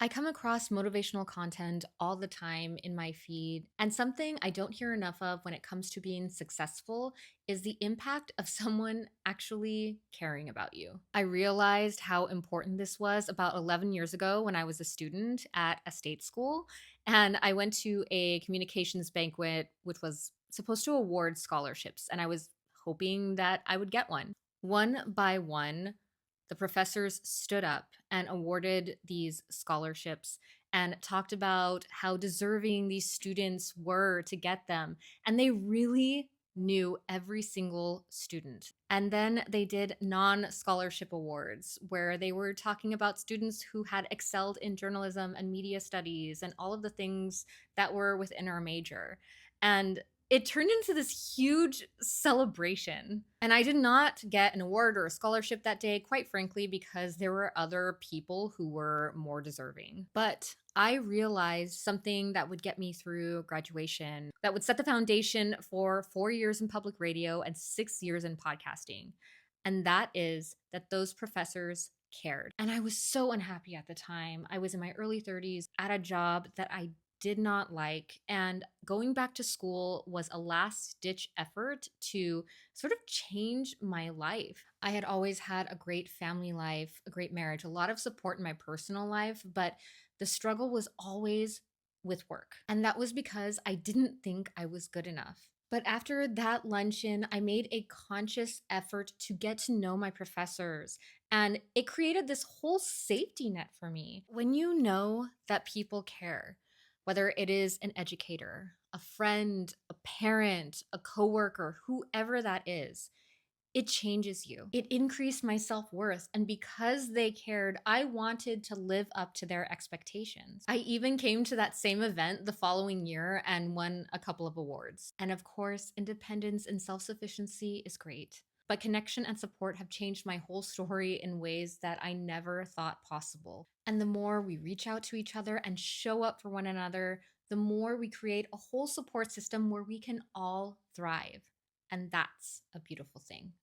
I come across motivational content all the time in my feed, and something I don't hear enough of when it comes to being successful is the impact of someone actually caring about you. I realized how important this was about 11 years ago when I was a student at a state school, and I went to a communications banquet, which was supposed to award scholarships, and I was hoping that I would get one. One by one, the professors stood up and awarded these scholarships and talked about how deserving these students were to get them. And they really knew every single student. And then they did non scholarship awards where they were talking about students who had excelled in journalism and media studies and all of the things that were within our major. And it turned into this huge celebration. And I did not get an award or a scholarship that day, quite frankly, because there were other people who were more deserving. But I realized something that would get me through graduation, that would set the foundation for 4 years in public radio and 6 years in podcasting. And that is that those professors cared. And I was so unhappy at the time. I was in my early 30s at a job that I did not like. And going back to school was a last ditch effort to sort of change my life. I had always had a great family life, a great marriage, a lot of support in my personal life, but the struggle was always with work. And that was because I didn't think I was good enough. But after that luncheon, I made a conscious effort to get to know my professors, and it created this whole safety net for me. When you know that people care, whether it is an educator, a friend, a parent, a coworker, whoever that is, it changes you. It increased my self worth. And because they cared, I wanted to live up to their expectations. I even came to that same event the following year and won a couple of awards. And of course, independence and self sufficiency is great. But connection and support have changed my whole story in ways that I never thought possible. And the more we reach out to each other and show up for one another, the more we create a whole support system where we can all thrive. And that's a beautiful thing.